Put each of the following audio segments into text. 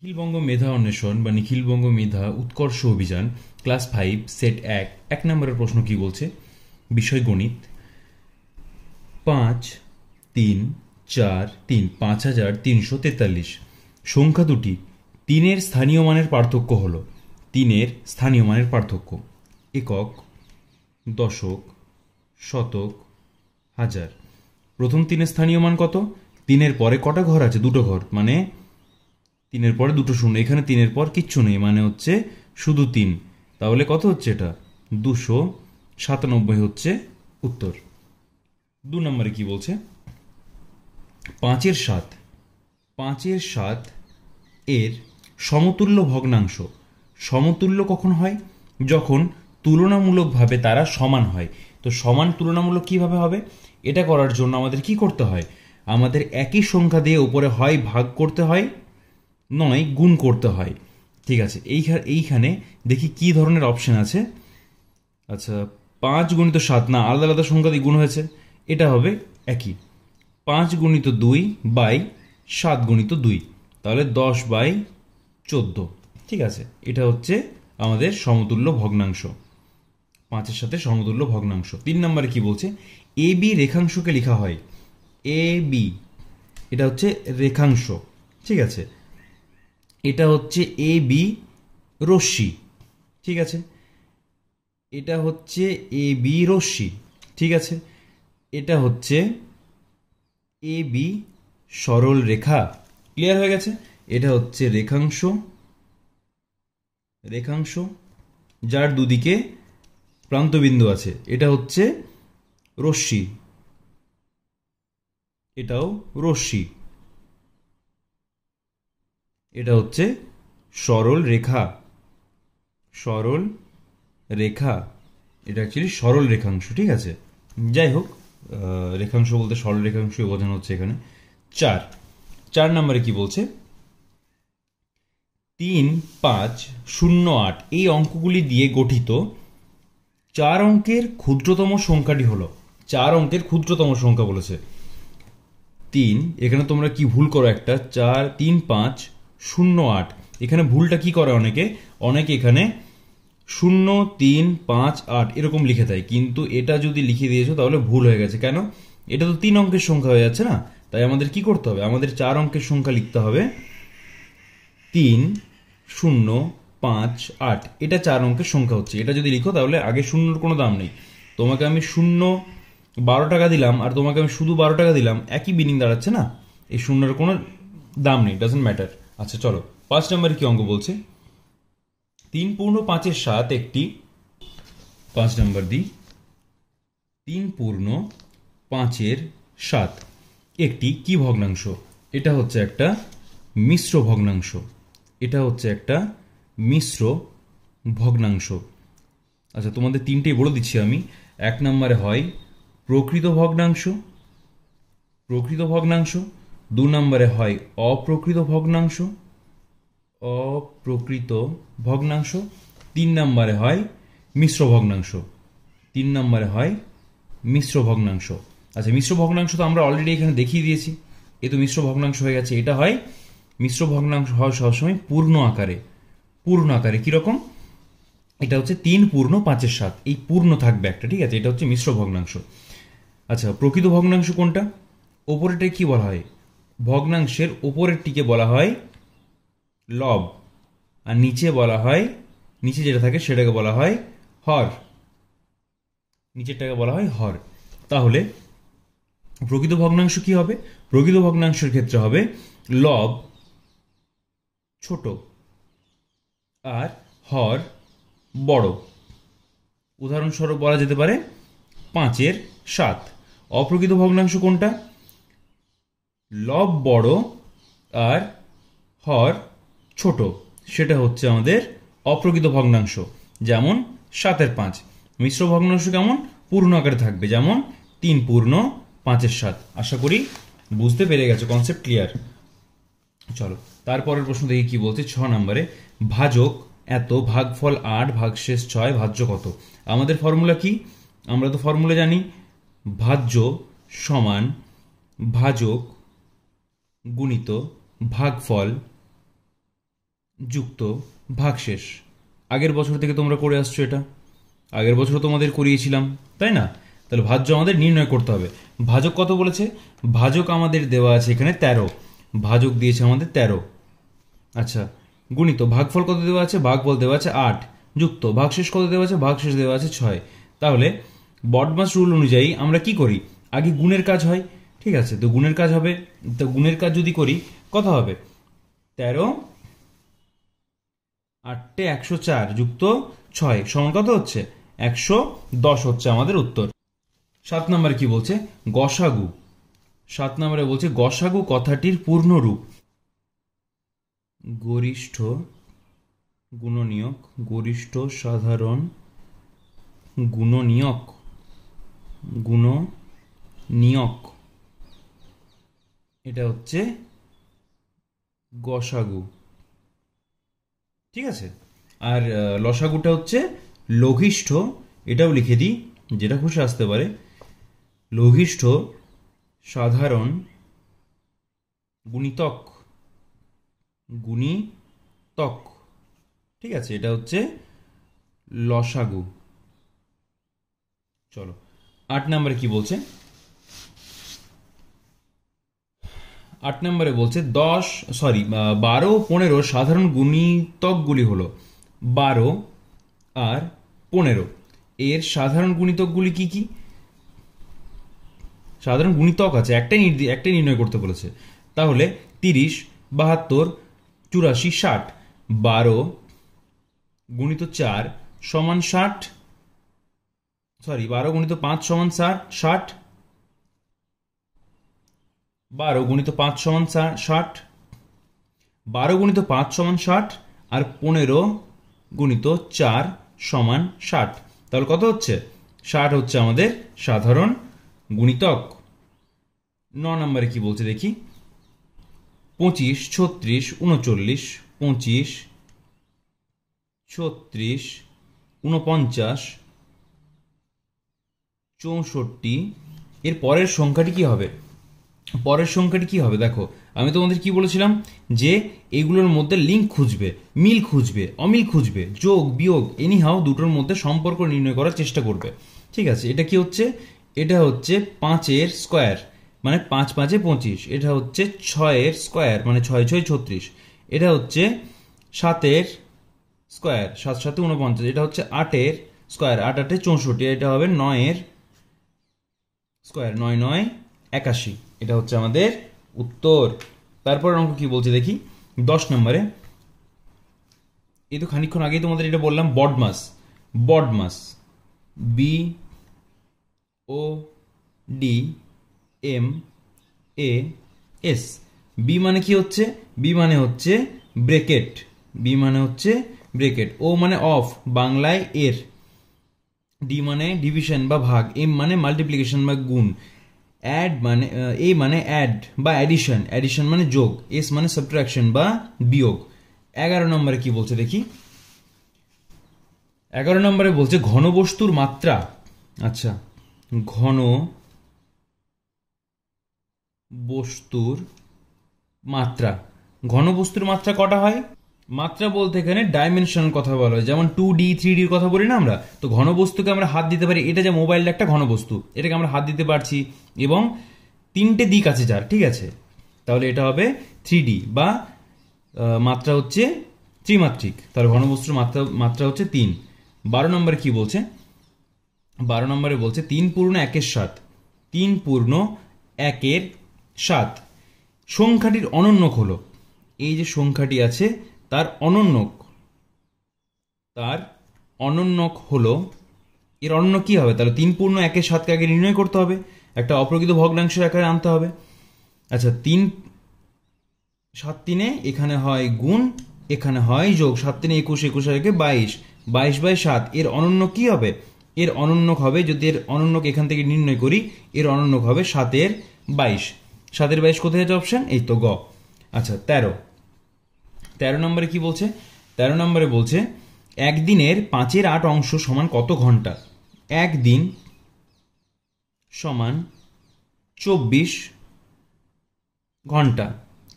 নিখিলবঙ্গ মেধা অন্বেষণ বা নিখিলবঙ্গ মেধা উৎকর্ষ অভিযান ক্লাস 5 সেট 1 নম্বরের প্রশ্ন কি বলছে? বিষয় গণিত। 5, 3, 4, 3 5343 সংখ্যা দুটি তিনের স্থানীয় মানের পার্থক্য হল তিনের স্থানীয় মানের পার্থক্য একক, দশক, শতক, হাজার। প্রথম তিনের স্থানীয় মান কত? তিনের পরে কটা ঘর আছে? দুটো ঘর, মানে তিনের পরে দুটো শূন্য। এখানে তিনের পর কিচ্ছু নেই, মানে হচ্ছে শুধু তিন। তাহলে কত হচ্ছে? এটা 297 হচ্ছে উত্তর। 2 নম্বরে কি বলছে? 5/7 এর সমতুল্য ভগ্নাংশ। সমতুল্য কখন হয়? যখন তুলনামূলকভাবে তারা সমান হয়। তো সমান তুলনামূলক কিভাবে হবে? এটা করার জন্য আমাদের কি করতে হয়? আমাদের একই সংখ্যা দিয়ে উপরে হয় ভাগ করতে হয়, নয় গুণ করতে হয়। ঠিক আছে, এইখানে দেখি কি ধরনের অপশন আছে। আচ্ছা, 5 × 7 না, আলাদা আলাদা সংখ্যা দিয়ে গুণ হয়েছে, এটা হবে একই। 5×2/7×2, তাহলে 10/14। ঠিক আছে, এটা হচ্ছে আমাদের সমতুল্য ভগ্নাংশ, 5-এর সাথে সমতুল্য ভগ্নাংশ। 3 নম্বরে কি বলছে? এ বি রেখাংশকে লেখা হয় এ বি, এটা হচ্ছে রেখাংশ। ঠিক আছে, এটা হচ্ছে এ বি রশ্মি। ঠিক আছে, এটা হচ্ছে এ বি রশ্মি। ঠিক আছে, এটা হচ্ছে এ বি সরল রেখা। ক্লিয়ার হয়ে গেছে? এটা হচ্ছে রেখাংশ, রেখাংশ যার দুদিকে প্রান্তবিন্দু আছে। এটা হচ্ছে রশ্মি, এটাও রশ্মি। এটা হচ্ছে সরল রেখা, সরল রেখা। এটা অ্যাকচুয়ালি সরল রেখাংশ। ঠিক আছে, যাই হোক, রেখাংশ বলতে সরল রেখাংশ বোঝানো হচ্ছে এখানে। 4 নম্বরে কি বলছে? 3, 5, 0, 8 এই অঙ্কগুলি দিয়ে গঠিত 4 অঙ্কের ক্ষুদ্রতম সংখ্যাটি হলো। 4 অঙ্কের ক্ষুদ্রতম সংখ্যা বলেছে 3। এখানে তোমরা কি ভুল করো একটা, 4, 3, 5, 0, 8। এখানে ভুলটা কি করে অনেকে এখানে 0, 3, 5, 8 এরকম লিখে দেয়, কিন্তু এটা যদি লিখে দিয়েছো তাহলে ভুল হয়ে গেছে। কেন? এটা তো 3 অঙ্কের সংখ্যা হয়ে যাচ্ছে না। তাই আমাদের কি করতে হবে? আমাদের 4 অঙ্কের সংখ্যা লিখতে হবে 3, 0, 5, 8। এটা 4 অঙ্কের সংখ্যা হচ্ছে। এটা যদি লিখো তাহলে আগে শূন্যর কোনো দাম নেই। তোমাকে আমি 12 টাকা দিলাম আর তোমাকে আমি শুধু 12 টাকা দিলাম, একই মিনিং দাঁড়াচ্ছে না। এই শূন্যের কোনো দাম নেই, ডাজন্ট ম্যাটার। আচ্ছা চলো, 5 নম্বরে কি অঙ্ক বলছে? 3/5 একটি, 5 নম্বর দিই, 3/5 একটি কি ভগ্নাংশ? এটা হচ্ছে একটা মিশ্র ভগ্নাংশ। এটা হচ্ছে একটা মিশ্র ভগ্নাংশ। আচ্ছা, তোমাদের তিনটেই বলে দিচ্ছি আমি। 1 নম্বরে হয় প্রকৃত ভগ্নাংশ, প্রকৃত ভগ্নাংশ। 2 নম্বরে হয় অপ্রকৃত ভগ্নাংশ, অপ্রকৃত ভগ্নাংশ। 3 নম্বরে হয় মিশ্র ভগ্নাংশ, 3 নম্বরে হয় মিশ্র ভগ্নাংশ। আচ্ছা, মিশ্র ভগ্নাংশ তো আমরা অলরেডি এখানে দেখিয়ে দিয়েছি, এ তো মিশ্র ভগ্নাংশ হয়ে গেছে। এটা হয় মিশ্র ভগ্নাংশ হয় সবসময় পূর্ণ আকারে। পূর্ণ আকারে কিরকম? এটা হচ্ছে 3/5 এই পূর্ণ থাকবে একটা। ঠিক আছে, এটা হচ্ছে মিশ্র ভগ্নাংশ। আচ্ছা, প্রকৃত ভগ্নাংশ কোনটা? ওপরেরটা কি বলা হয়? ভগ্নাংশের ওপরেরটিকে বলা হয় লব, আর নিচে বলা হয়, নিচে যেটা থাকে সেটাকে বলা হয় হর। নিচেরটাকে বলা হয় হর। তাহলে প্রকৃত ভগ্নাংশ কি হবে? প্রকৃত ভগ্নাংশের ক্ষেত্রে হবে লব ছোট আর হর বড়। উদাহরণস্বরূপ বলা যেতে পারে 5/7। অপ্রকৃত ভগ্নাংশ কোনটা? লব বড় আর হর ছোট, সেটা হচ্ছে আমাদের অপ্রকৃত ভগ্নাংশ। যেমন 7/5। মিশ্র ভগ্নাংশ কেমন? পূর্ণ আকারে থাকবে, যেমন 3/5। আশা করি বুঝতে পেরে গেছো, কনসেপ্ট ক্লিয়ার। চলো তারপরের প্রশ্ন দেখি কি বলছে। 6 নম্বরে ভাজক এত, ভাগফল 8, ভাগশেষ 6, ভাজ্য কত? আমাদের ফর্মুলা কি? আমরা তো ফর্মুলা জানি, ভাজ্য সমান ভাজক গুণিত ভাগফল যুক্ত ভাগশেষ। আগের বছর থেকে তোমরা করে আসছো, এটা আগের বছর তোমাদের করিয়েছিলাম, তাই না? তাহলে ভাজ্য আমাদের নির্ণয় করতে হবে। ভাজক কত বলেছে? ভাজক আমাদের দেওয়া আছে এখানে 13, ভাজক দিয়েছে আমাদের 13। আচ্ছা, গুণিত ভাগফল কত দেওয়া আছে? ভাগফল দেওয়া আছে 8, যুক্ত ভাগশেষ কত দেওয়া আছে? ভাগশেষ দেওয়া আছে 6। তাহলে বডমাস রুল অনুযায়ী আমরা কি করি? আগে গুণের কাজ হয়, ঠিক আছে? তো গুণের কাজ হবে, তো গুণের কাজ যদি করি কত হবে? 13 8 104 যুক্ত 6 সমান কত হচ্ছে? 110 হচ্ছে আমাদের উত্তর। 7 নম্বরে কি বলছে? গসাগু। 7 নম্বরে বলছে গসাগু কথাটির পূর্ণ রূপ। গরিষ্ঠ গুণনীয়ক, গরিষ্ঠ সাধারণ গুণনীয়ক, গুণনীয়ক, এটা হচ্ছে গসাগু, ঠিক আছে? আর লসাগুটা হচ্ছে লঘিষ্ঠ, এটাও লিখে দিই, যেটা খুশি আসতে পারে। লঘিষ্ঠ সাধারণ গুণিতক, গুণিতক, ঠিক আছে? এটা হচ্ছে লসাগু। চলো 8 নম্বরে কি বলছে? 8 নম্বরে বলছে 12 15 সাধারণ গুণিতকগুলি হলো 12 আর 15। এর সাধারণ গুণিতকগুলি কি কি? সাধারণ গুণিতক আছে, একটাই নির্ণয় করতে বলেছে। তাহলে 30 72 84 60, 12 গুণিত 4 সমান 60, 12 গুণিত 5 সমান 60, 12 গুণিত 5 সমান 60, 12 গুণিত 5 সমান 60, আর 15 গুণিত 4 সমান 60। তাহলে কত হচ্ছে? 60 হচ্ছে আমাদের সাধারণ গুণিতক। 9 নম্বরে কি বলছে দেখি? 25 36 39, 25 36 49 64। এর পরের সংখ্যাটি কি হবে? পরের সংখ্যাটি কি হবে? দেখো, আমি তোমাদের কি বলেছিলাম যে এগুলোর মধ্যে লিঙ্ক খুঁজবে, মিল খুঁজবে, অমিল খুঁজবে, যোগ বিয়োগ এনিহাও দুটোর মধ্যে সম্পর্ক নির্ণয় করার চেষ্টা করবে, ঠিক আছে? এটা কি হচ্ছে? এটা হচ্ছে 5-এর স্কোয়ার, মানে 5 5 25। এটা হচ্ছে 6-এর স্কোয়ার, মানে 6 6 36। এটা হচ্ছে 7-এর স্কোয়ার, 7 7 49। এটা হচ্ছে 8-এর স্কোয়ার, 8 8 64। এটা হবে 9-এর স্কোয়ার, 9 9 81। এটা হচ্ছে আমাদের উত্তর। তারপর অঙ্ক কি বলছে দেখি? 10 নম্বরে, এই তো খানিকক্ষণ আগেই তোমাদের এটা বললাম, বডমাস। BODMAS, BODMAS। বি মানে কি হচ্ছে? বি মানে হচ্ছে ব্রেকেট, বি মানে হচ্ছে ব্রেকেট। ও মানে অফ, বাংলায় এর। ডি মানে ডিভিশন বা ভাগ, এম মানে মাল্টিপ্লিকেশন বা গুণ, অ্যাড মানে এ মানে অ্যাড বা অ্যাডিশন, অ্যাডিশন মানে যোগ, এস মানে সাবট্রাকশন বা বিয়োগ। 11 নম্বরে কি বলছে দেখি? 11 নম্বরে বলছে ঘনবস্তুর মাত্রা। আচ্ছা, ঘন বস্তুর মাত্রা। ঘনবস্তুর মাত্রা কটা হয়? মাত্রা বলতে এখানে ডাইমেনশন কথা বলা হয়, যেমন 2D 3D এর কথা বলি না আমরা। তো ঘনবস্তুকে আমরা হাত দিতে পারি, এটা যে মোবাইলটা একটা ঘনবস্তু, এটাকে আমরা হাত দিতে পারছি, এবং 3টে দিক আছে যার, ঠিক আছে? তাহলে এটা হবে 3D, বা মাত্রা হচ্ছে ত্রিমাত্রিক। তাহলে ঘনবস্তুর মাত্রা হচ্ছে 3। 12 নম্বরে কি বলছে? 12 নম্বরে বলছে 3 পূর্ণ 1-এর 7। 3 পূর্ণ 1-এর 7 সংখ্যাটির অনন্যক হলো। এই যে সংখ্যাটি আছে তার অনন্যক, তার অনন্যক হলো, এর অনন্য কি হবে? তাহলে 3 পূর্ণ 1-এর 7কে আগে নির্ণয় করতে হবে, একটা অপ্রকৃত ভগ্নাংশের আকারে আনতে হবে। আচ্ছা, 3 7 3 এখানে হয় গুণ, এখানে হয় যোগ। 7 3 21, 21 আর 22, 22/7। এর অনন্য কি হবে? এর অনন্যক হবে, যদি এর অনন্যক এখান থেকে নির্ণয় করি, এর অনন্যক হবে 7-এর 22। 7-এর 22 কোথায় আছে অপশন? এই তো গ। আচ্ছা, 13 নম্বরে কি বলছে? 13 নম্বরে বলছে একদিনের 5-এর 8 অংশ সমান কত ঘন্টা? একদিন সমান 24 ঘন্টা,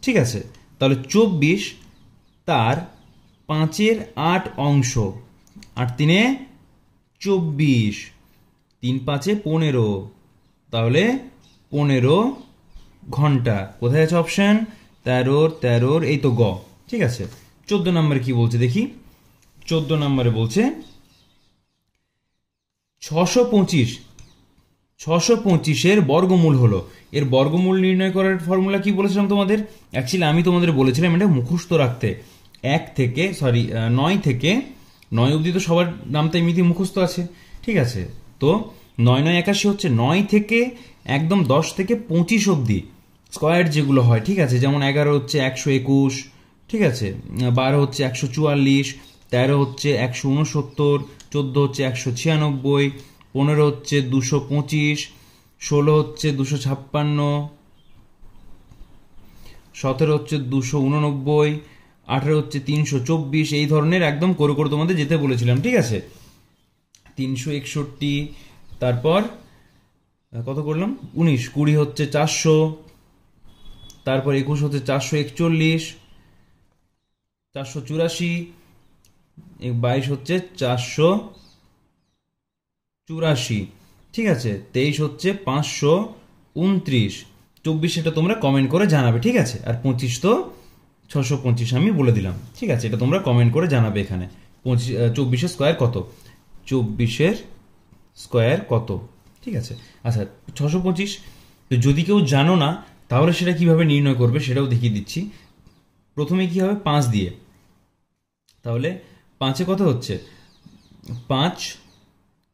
ঠিক আছে? তাহলে 24 তার 5-এর 8 অংশ, 8 3-এ 24, 3 5-এ 15, তাহলে 15 ঘন্টা। কোথায় আছে অপশন? 13 এই তো গ। ঠিক আছে, 14 নম্বরে কি বলছে দেখি। 14 নম্বরে বলছে 625-এর বর্গমূল হলো। এর বর্গমূল নির্ণয় করার ফর্মুলা কি বলেছিলাম তোমাদের? অ্যাকচুয়ালি আমি তোমাদের বলেছিলাম এটা মুখস্থ রাখতে। 9 থেকে 9 অবধি তো সবার নামটা এমনিতে মুখস্থ আছে। ঠিক আছে, তো 9 9 81 হচ্ছে 9 থেকে একদম 10 থেকে 25 অবধি স্কোয়ার যেগুলো হয়। ঠিক আছে, যেমন 11 হচ্ছে 121, ঠিক আছে, 12 হচ্ছে 144, 13 হচ্ছে 169, 14 হচ্ছে 196, 15 হচ্ছে 225, 16 হচ্ছে 256, 17 হচ্ছে 289, 18 হচ্ছে 324, এই ধরনের একদম করে করে তোমাদের যেতে বলেছিলাম। ঠিক আছে, 361, তারপর কত করলাম 19, 20 হচ্ছে 400, তারপর 21 হচ্ছে 441, 484, 22 হচ্ছে 484, ঠিক আছে, 23 হচ্ছে 529, 24 সেটা তোমরা কমেন্ট করে জানাবে। ঠিক আছে, আর 25 তো 625 আমি বলে দিলাম। ঠিক আছে, এটা তোমরা কমেন্ট করে জানাবে এখানে 24-এর স্কোয়ার কত, 24-এর স্কোয়ার কত। ঠিক আছে, আচ্ছা 625 যদি কেউ জানো না তাহলে সেটা কিভাবে নির্ণয় করবে সেটাও দেখিয়ে দিচ্ছি। প্রথমে কি হবে 5 দিয়ে, তাহলে 5-এ কত হচ্ছে 5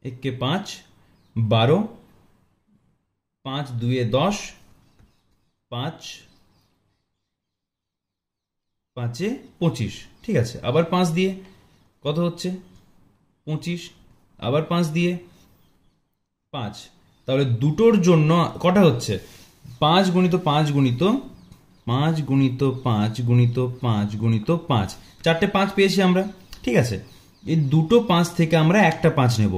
1 5, 12, 5 2 10, 5 5 25। ঠিক আছে, আবার 5 দিয়ে কত হচ্ছে 25, আবার 5 দিয়ে 5, তাহলে দুটোর জন্য কটা হচ্ছে 5 গুণিত 5 গুণিত 5 গুণিত 5 গুণিত 5 গুণিত 5, 4টে 5 পেয়েছি আমরা। ঠিক আছে, এই দুটো 5 থেকে আমরা একটা 5 নেব,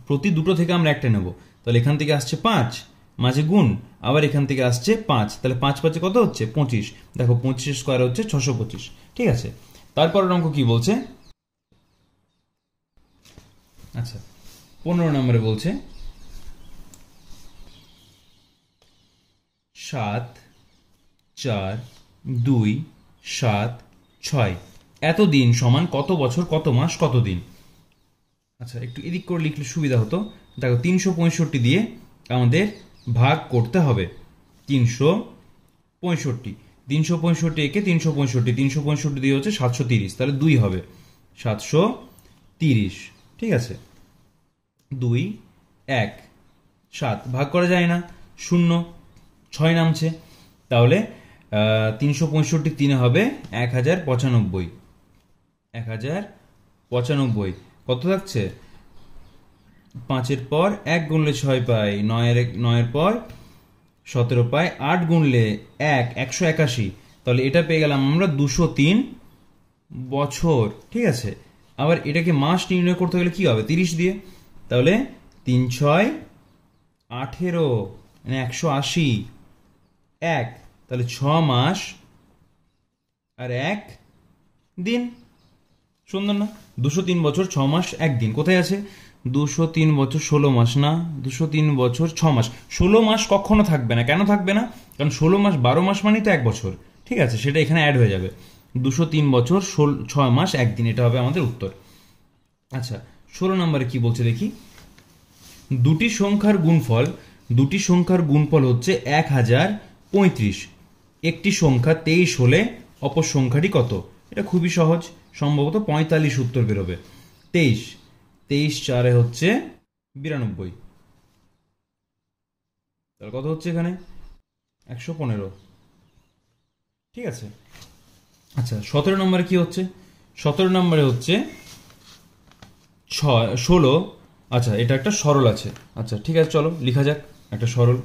প্রতি দুটো থেকে আমরা একটা নেব, তাহলে এখান থেকে আসছে 5 মাঝে গুণ, আবার এখান থেকে আসছে 5, তাহলে 5 5 কত হচ্ছে 25। দেখো 25 স্কোয়ার হচ্ছে 625। ঠিক আছে, তারপরের অঙ্ক কি বলছে? আচ্ছা 15 নম্বরে বলছে 7 4 2 7 6 এত দিন সমান কত বছর কত মাস কত দিন। আচ্ছা একটু এদিক করে লিখলে সুবিধা হতো। দেখো 365 দিয়ে আমাদের ভাগ করতে হবে। 365, 365 একে 365, 365 দিয়ে হচ্ছে 730, তাহলে 2 হবে 730। ঠিক আছে, 2 1 7 ভাগ করা যায় না, 0 6 নামছে, তাহলে 365 3 হবে 1095, 1095 কত থাকছে 5-এর পর 1 গুনলে 6 পাই, 9-এর পর 17 পাই, 8 গুনলে 1 181, তাহলে এটা পেয়ে গেলাম আমরা 203 বছর। ঠিক আছে, আবার এটাকে মাস নির্ণয় করতে গেলে কি হবে 30 দিয়ে, তাহলে 3 6 18 মানে 180, 1, তাহলে 6 মাস আর 1 দিন, সুন্দর না? 203 বছর 6 মাস 1 দিন কোথায় আছে? 203 বছর 16 মাস না, 203 বছর 6 মাস। 16 মাস কখনো থাকবে না, কেন থাকবে না? কারণ 16 মাস 12 মাস মানেই তো 1 বছর। ঠিক আছে, সেটা এখানে অ্যাড হয়ে যাবে। 203 বছর 6 মাস 1 দিন, এটা হবে আমাদের উত্তর। আচ্ছা 16 নম্বরে কি বলছে দেখি। দুটি সংখ্যার গুণফল হচ্ছে 1035। একটি সংখ্যা 23 হলে অপর সংখ্যাটি কত? এটা খুবই সহজ, সম্ভবত 45 উত্তর বেরোবে। 23 4 হচ্ছে 92, তাহলে কত হচ্ছে এখানে 115। ঠিক আছে, আচ্ছা 17 নম্বরে কি হচ্ছে? 17 নম্বরে হচ্ছে 16। আচ্ছা এটা একটা সরল আছে, আচ্ছা ঠিক আছে চলো লেখা যাক একটা সরল।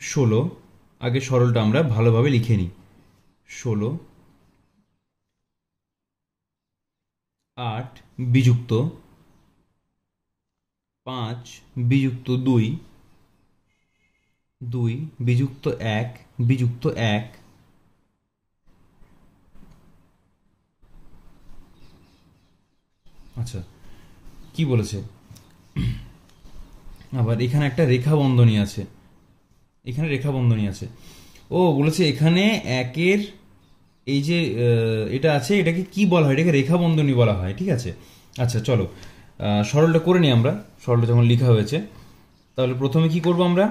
16, আগে সরলটা আমরা ভালোভাবে লিখে নিই। 16 8 বিযুক্ত 5 বিযুক্ত 2 2 বিযুক্ত 1 বিযুক্ত 1 আচ্ছা, কি বলেছে আবার এখানে একটা রেখা বন্ধনী আছে, এখানে রেখা বন্ধনী আছে। ও বলেছে এখানে একের এই যে এটা আছে, এটাকে কি বলা হয়, এটাকে রেখা বন্ধনী বলা হয়, ঠিক আছে। আচ্ছা চলো সরলটা করে নিই আমরা, সরলটা যখন লেখা হয়েছে। তাহলে প্রথমে কি করব আমরা,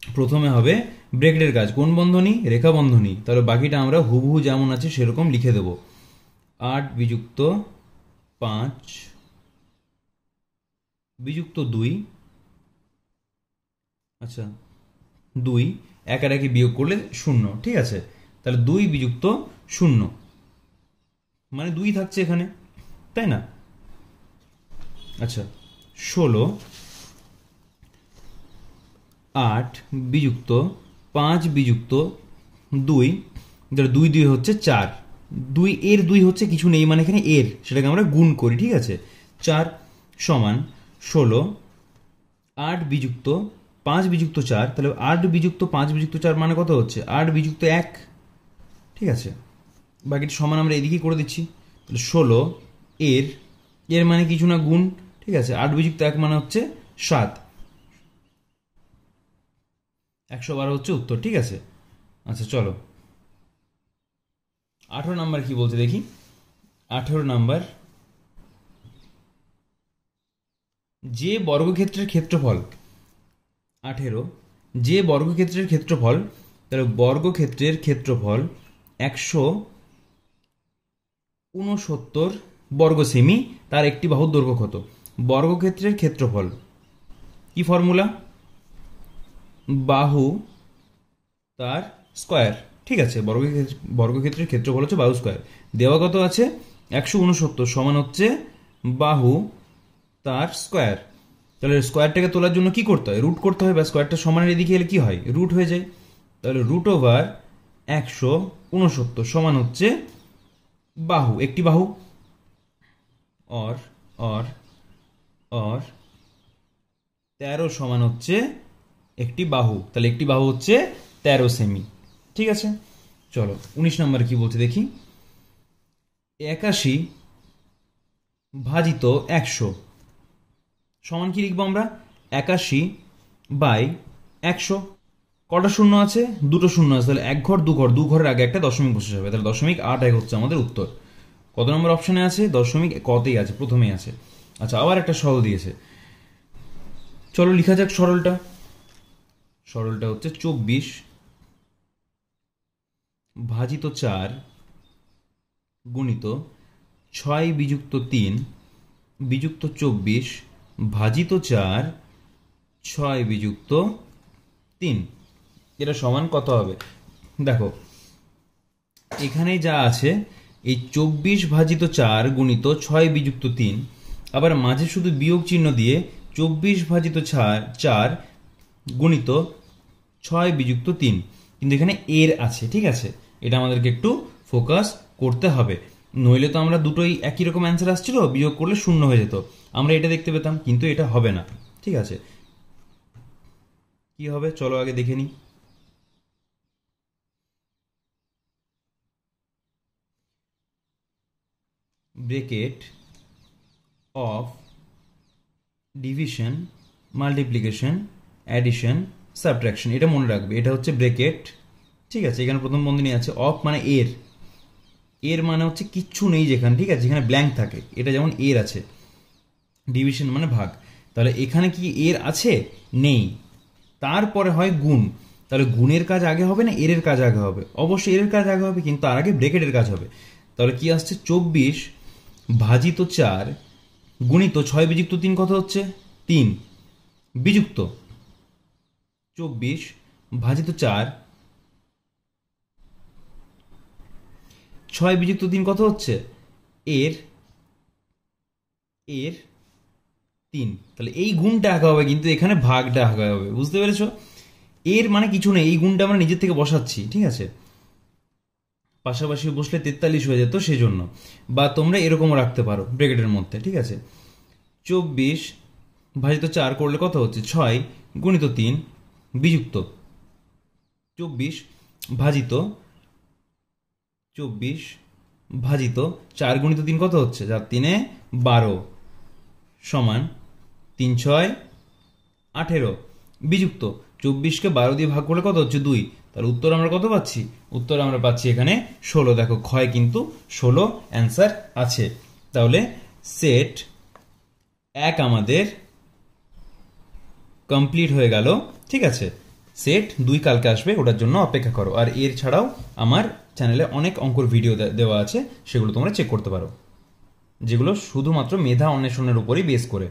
প্রথমে হবে ব্র্যাকেটের কাজ, কোন বন্ধনী, রেখা বন্ধনী। তাহলে বাকিটা আমরা হুবহু যেমন আছে সেরকম লিখে দেব। 8 বিযুক্ত 5 বিযুক্ত 2, আচ্ছা 2 এক আর একে বিয়োগ করলে 0, ঠিক আছে। তাহলে 2 বিযুক্ত 0 মানে 2 থাকছে এখানে, তাই না? আচ্ছা 16 8 বিযুক্ত 5 বিযুক্ত 2, 2 2 হচ্ছে 4, 2 এর 2 হচ্ছে কিছু নেই মানে এখানে এর, সেটাকে আমরা গুণ করি, ঠিক আছে। 4 সমান 16 8 বিযুক্ত 5 বিযুক্ত 4, তাহলে 8 বিযুক্ত 5 বিযুক্ত 4 মানে কত হচ্ছে 8 বিযুক্ত 1, ঠিক আছে। বাকিটা সমান আমরা এদিকেই করে দিচ্ছি। তাহলে 16 এর এর মানে কিছু না গুণ, ঠিক আছে। 8 বিযুক্ত 1 মানে হচ্ছে 7, 112 হচ্ছে উত্তর, ঠিক আছে। আচ্ছা চলো 18 নাম্বার কি বলছে দেখি। 18 নাম্বার, যে বর্গক্ষেত্রের ক্ষেত্রফল 18, যে বর্গক্ষেত্রের ক্ষেত্রফল, তাহলে বর্গক্ষেত্রের ক্ষেত্রফল 169 বর্গ সেমি, তার একটি বাহুর দৈর্ঘ্য কত? বর্গক্ষেত্রের ক্ষেত্রফল কি ফর্মুলা, বাহু তার স্কয়ার, ঠিক আছে। বর্গক্ষেত্রের ক্ষেত্রফল হচ্ছে বাহু স্কয়ার, দেওয়া কত আছে 169 সমান হচ্ছে বাহু তার স্কয়ার। তাহলে স্কয়ারটাকে তোলার জন্য কি করতে হয়, রুট করতে হয়, বা স্কয়ারটা সমানের এদিকে এলে কি হয়, রুট হয়ে যায়। তাহলে রুট ওভার 169 সমান হচ্ছে বাহু, একটি বাহু। অর অর অর 13 সমান হচ্ছে একটি বাহু, তাহলে একটি বাহু হচ্ছে 13 সেমি, ঠিক আছে। চলো 19 নম্বর কি বলছে দেখি। 81 ভাজিত 100 সমান কি লিখবো আমরা, 81 বাই 100। কটা শূন্য আছে, দুটো শূন্য আছে, তাহলে এক ঘর দু ঘর, দু ঘরের আগে একটা দশমিক বসে যাবে, তাহলে 0.81 হচ্ছে আমাদের উত্তর। কত নম্বর অপশনে আছে, 0.কতেই আছে, প্রথমেই আছে। আচ্ছা আবার একটা সরল দিয়েছে, চলো লিখা যাক সরলটা। সরলটা হচ্ছে 24 ভাজিত 4 গুণিত 6 বিযুক্ত 3 বিযুক্ত 24 ভাজিত 4 6 বিযুক্ত 3, এটা সমান কত হবে। দেখো এখানে যা আছে এই 24 ভাজিত 4 গুণিত 6 বিযুক্ত 3, আবার মাঝে শুধু বিয়োগ চিহ্ন দিয়ে 24 ভাজিত 4 গুণিত 6 বিযুক্ত 3, কিন্তু এখানে এর আছে, ঠিক আছে। এটা আমাদেরকে একটু ফোকাস করতে হবে, নইলে তো আমরা দুটোই একই রকম অ্যান্সার আসছিল, বিয়োগ করলে শূন্য হয়ে যেত, আমরা এটা দেখতে পেতাম, কিন্তু এটা হবে না, ঠিক আছে। কি হবে চলো আগে দেখে নিই। Bracket of division, multiplication, addition, subtraction, এটা মনে রাখবে, এটা হচ্ছে ব্রেকেট, ঠিক আছে। এখানে প্রথম বন্ধনী আছে, অফ মানে এর, এর মানে হচ্ছে কিচ্ছু নেই যেখানে, ঠিক আছে, যেখানে ব্ল্যাঙ্ক থাকে, এটা যেমন এর আছে। ডিভিশন মানে ভাগ, তাহলে এখানে কি এর আছে, নেই। তারপরে হয় গুণ, তাহলে গুণের কাজ আগে হবে না এর কাজ আগে হবে, অবশ্যই এর কাজ আগে হবে, কিন্তু তার আগে ব্রেকেটের কাজ হবে। তাহলে কি আসছে 24 ভাজিত 4 গুণিত 6 বিযুক্ত 3 কত হচ্ছে 3 বিযুক্ত 24 ভাজিত 4 6 বিযুক্ত 3 কত হচ্ছে এর 3, তাহলে এই গুণটা আঁকা হবে, কিন্তু এখানে ভাগটা আঁকা হবে, বুঝতে পেরেছো। এর মানে কিছু নেই, এই গুণটা আমরা নিজের থেকে বসাচ্ছি, ঠিক আছে। পাশাপাশি বসলে 43 হয়ে যেত সেই জন্য, বা তোমরা এরকমও রাখতে পারো ব্র্যাকেটের মধ্যে, ঠিক আছে। 24 ভাজিত 4 করলে কত হচ্ছে 6 গুণিত 3 বিযুক্ত 24 ভাজিত 24 ভাজিত 4 গুণিত 3 কত হচ্ছে, 4 3 12 সমান 3 6 18 বিযুক্ত 24কে 12 দিয়ে ভাগ করলে কত হচ্ছে 2। তাহলে উত্তর আমরা কত পাচ্ছি, উত্তর আমরা পাচ্ছি এখানে 16। দেখো ক্ষয় কিন্তু 16 অ্যান্সার আছে। তাহলে সেট 1 আমাদের কমপ্লিট হয়ে গেল। ঠিক আছে, সেট 2 কালকে আসবে, ওটার জন্য অপেক্ষা করো। আর এর ছাড়াও আমার চ্যানেলে অনেক অঙ্কর ভিডিও দেওয়া আছে, সেগুলো তোমরা চেক করতে পারো, যেগুলো শুধুমাত্র মেধা অন্বেষণের উপরই বেস করে।